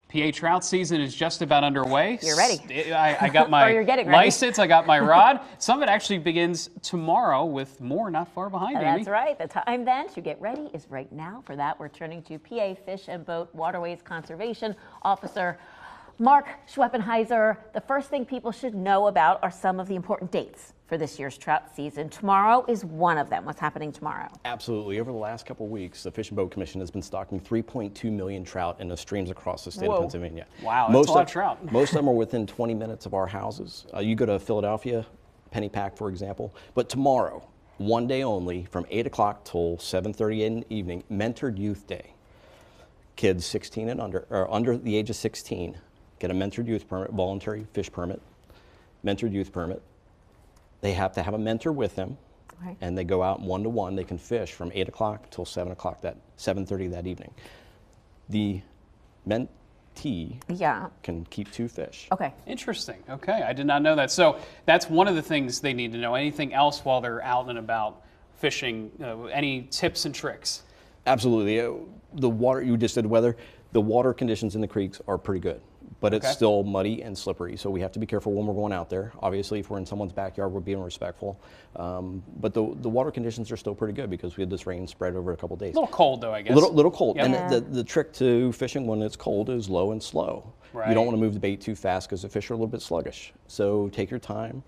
PA trout season is just about underway. You're ready. I got my you're getting license, I got my rod. Some of it actually begins tomorrow with more not far behind, Amy. That's right. The time then to get ready is right now. For that, we're turning to PA Fish and Boat Waterways Conservation Officer Mark Sweppenhiser. The first thing people should know about are some of the important dates for this year's trout season. Tomorrow is one of them. What's happening tomorrow? Absolutely. Over the last couple of weeks, the Fish and Boat Commission has been stocking 3.2 million trout in the streams across the state of Pennsylvania. Wow, that's a lot of trout. Most of them are within 20 minutes of our houses. You go to Philadelphia, Pennypack, for example. But tomorrow, one day only, from 8 o'clock till 7:30 in the evening, Mentored Youth Day. Kids 16 and under, or under the age of 16, get a Mentored Youth permit, voluntary fish permit, Mentored Youth permit. They have to have a mentor with them, and they go out one-to-one. They can fish from 8 o'clock till 7 o'clock, 7:30 that evening. The mentee can keep 2 fish. Okay. Interesting. Okay, I did not know that. So that's one of the things they need to know. Anything else while they're out and about fishing? Any tips and tricks? Absolutely. The water, you just said weather, the water conditions in the creeks are pretty good, but it's still muddy and slippery, so we have to be careful when we're going out there. Obviously, if we're in someone's backyard, we're being respectful. But the water conditions are still pretty good because we had this rain spread over a couple of days. A little cold, though, I guess. Little cold. Yep. And the trick to fishing when it's cold is low and slow. Right. You don't want to move the bait too fast because the fish are a little bit sluggish. So take your time.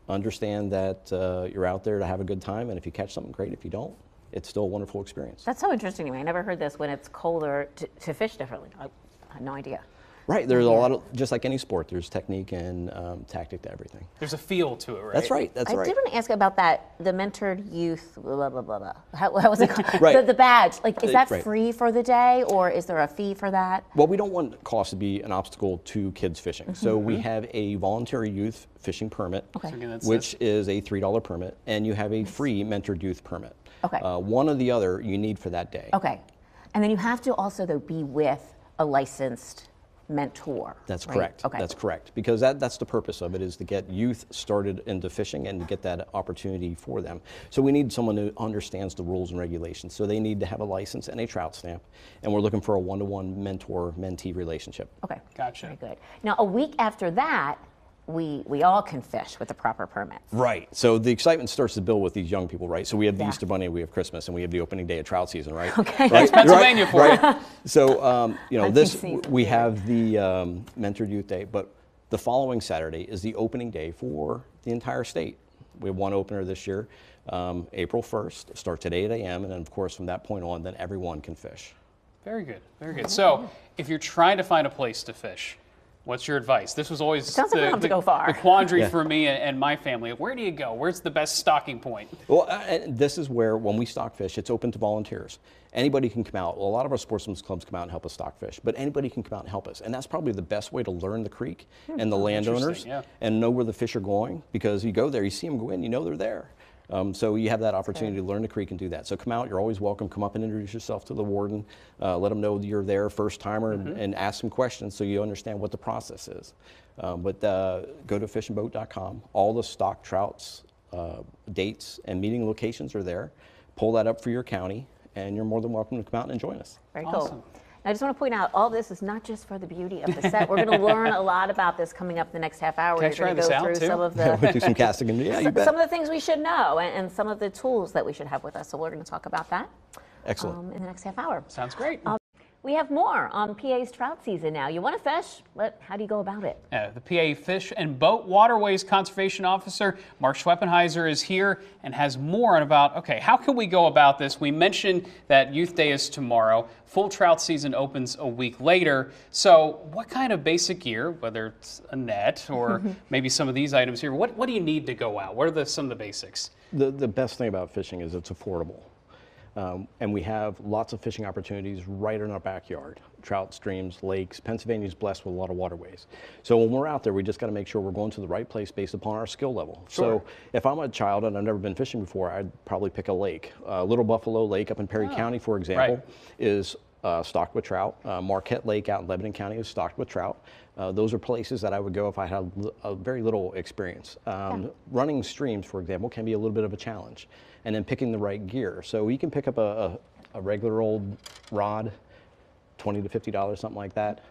Understand that you're out there to have a good time, and if you catch something, great. If you don't, it's still a wonderful experience. That's so interesting to me. I never heard this, when it's colder to fish differently. I had no idea. Right, there's a lot of, just like any sport, there's technique and tactic to everything. There's a feel to it, right? That's right, that's right. I did want to ask about that, the Mentored Youth, blah, blah, blah, blah. How was it called? Right. The badge, like, is that Right. free for the day, or is there a fee for that? Well, we don't want cost to be an obstacle to kids fishing. So we have a voluntary youth fishing permit, which is a $3 permit, and you have a free Mentored Youth permit. Okay. One or the other you need for that day. Okay. And then you have to also, though, be with a licensed mentor. That's right? correct. Okay. That's correct. Because that's the purpose of it, is to get youth started into fishing and to get that opportunity for them. So we need someone who understands the rules and regulations. So they need to have a license and a trout stamp. And we're looking for a one-to-one mentor-mentee relationship. Okay. Gotcha. Very good. Now, a week after that, we all can fish with the proper permits. Right. So the excitement starts to build with these young people, right? So we have the Easter Bunny, we have Christmas, and we have the opening day of trout season, right? Okay. Right? It's Pennsylvania for you. So, you know, we yeah. have the Mentored Youth Day, but the following Saturday is the opening day for the entire state. We have one opener this year, April 1st, starts at 8 a.m., and then, of course, from that point on, then everyone can fish. Very good, very good. So if you're trying to find a place to fish, what's your advice? This was always the quandary for me and my family. Where do you go? Where's the best stocking point? Well, and this is where, when we stock fish, it's open to volunteers. Anybody can come out. Well, a lot of our sportsmen's clubs come out and help us stock fish, but anybody can come out and help us. And that's probably the best way to learn the creek and the landowners and know where the fish are going, because you go there, you see them go in, you know they're there. So you have that opportunity to learn the creek and do that. So come out, you're always welcome. Come up and introduce yourself to the warden. Let them know you're there, first timer, and ask some questions so you understand what the process is. But go to fishandboat.com. All the stock trouts, dates, and meeting locations are there. Pull that up for your county, and you're more than welcome to come out and join us. Very cool. Now, I just want to point out, all this is not just for the beauty of the set. We're going to learn a lot about this coming up the next half hour. Can I try this out, too? Some of the We'll do some casting. Yeah, you bet. Some of the things we should know and some of the tools that we should have with us. So we're going to talk about that. Excellent. In the next half hour. Sounds great. We have more on PA's trout season now. You want to fish? How do you go about it? The PA Fish and Boat Waterways Conservation Officer, Mark Sweppenhiser, is here and has more on about, okay, how can we go about this? We mentioned that Youth Day is tomorrow. Full trout season opens a week later. So what kind of basic gear, whether it's a net or maybe some of these items here, what do you need to go out? What are some of the basics? The best thing about fishing is it's affordable. And we have lots of fishing opportunities right in our backyard. Trout streams, lakes. Pennsylvania's blessed with a lot of waterways. So when we're out there, we just got to make sure we're going to the right place based upon our skill level. Sure. So if I'm a child and I've never been fishing before, I'd probably pick a lake. Little Buffalo Lake up in Perry County, for example, is stocked with trout. Marquette Lake out in Lebanon County is stocked with trout. Those are places that I would go if I had a very little experience. Running streams, for example, can be a little bit of a challenge. And then picking the right gear. So you can pick up a regular old rod, $20 to $50, something like that,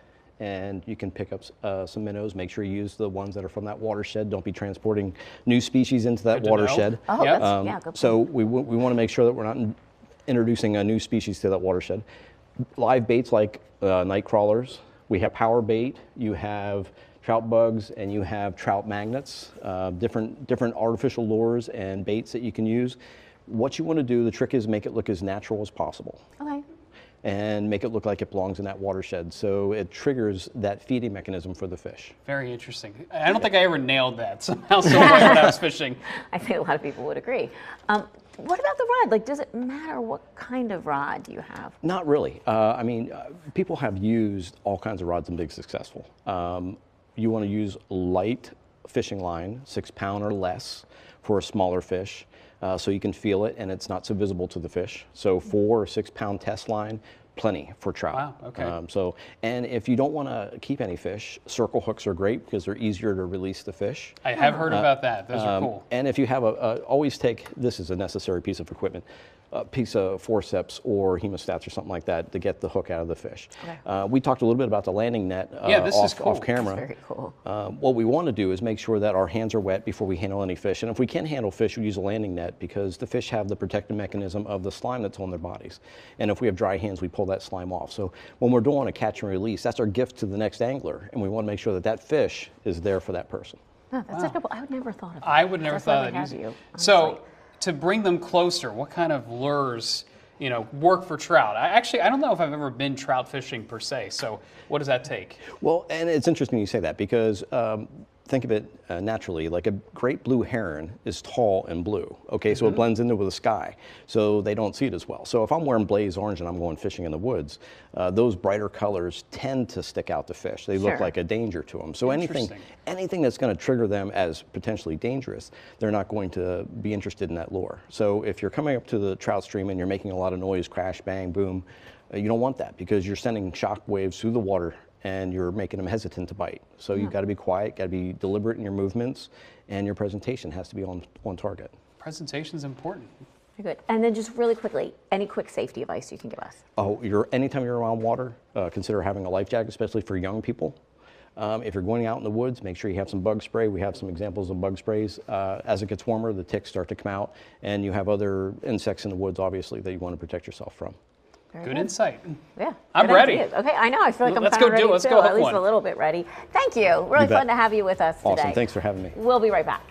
and you can pick up some minnows. Make sure you use the ones that are from that watershed. Don't be transporting new species into that watershed. Oh, Yep. that's, yeah, good point. So we want to make sure that we're not introducing a new species to that watershed. Live baits like night crawlers. We have power bait. You have trout bugs, and you have trout magnets, different artificial lures and baits that you can use. What you want to do, the trick is make it look as natural as possible. Okay. And make it look like it belongs in that watershed. So it triggers that feeding mechanism for the fish. Very interesting. I don't think I ever nailed that somehow somewhere when I was fishing. I think a lot of people would agree. What about the rod? Like, does it matter what kind of rod you have? Not really. I mean, people have used all kinds of rods and been successful. You want to use light fishing line, 6 pound or less, for a smaller fish. So you can feel it and it's not so visible to the fish. So 4 or 6 pound test line, plenty for trout. Wow, okay. And if you don't want to keep any fish, circle hooks are great because they're easier to release the fish. I have heard about that. Those are cool. And if you have always take, this is a necessary piece of equipment, a piece of forceps or hemostats or something like that to get the hook out of the fish. Okay. We talked a little bit about the landing net off camera. That's very cool. What we want to do is make sure that our hands are wet before we handle any fish. And if we can't handle fish, we use a landing net because the fish have the protective mechanism of the slime that's on their bodies. And if we have dry hands, we pull that slime off. So when we're doing a catch and release, that's our gift to the next angler. And we want to make sure that that fish is there for that person. Oh, that's a good point. I would never thought of that. I would never That's thought why of we that. have you, So honestly. to bring them closer, what kind of lures, work for trout? I don't know if I've ever been trout fishing per se. So what does that take? Well, and it's interesting you say that because think of it naturally, like a great blue heron is tall and blue, okay? So it blends into the sky, so they don't see it as well. So if I'm wearing blaze orange and I'm going fishing in the woods, those brighter colors tend to stick out to fish. They look like a danger to them. So anything that's going to trigger them as potentially dangerous, they're not going to be interested in that lure. So if you're coming up to the trout stream and you're making a lot of noise, crash, bang, boom, you don't want that because you're sending shock waves through the water and you're making them hesitant to bite. So you've got to be quiet, got to be deliberate in your movements, and your presentation has to be on target. Presentation's important. Very good. And then just really quickly, any quick safety advice you can give us? Oh, anytime you're around water, consider having a life jacket, especially for young people. If you're going out in the woods, make sure you have some bug spray. We have some examples of bug sprays. As it gets warmer, the ticks start to come out, and you have other insects in the woods, obviously, that you want to protect yourself from. Good insight. Yeah. I'm good ready. ideas. Okay, I know. I feel like I'm Let's kind of go do ready it. Let's too, go hook at least one. a little bit ready. Thank you. Really You bet. fun to have you with us today. Awesome. Thanks for having me. We'll be right back.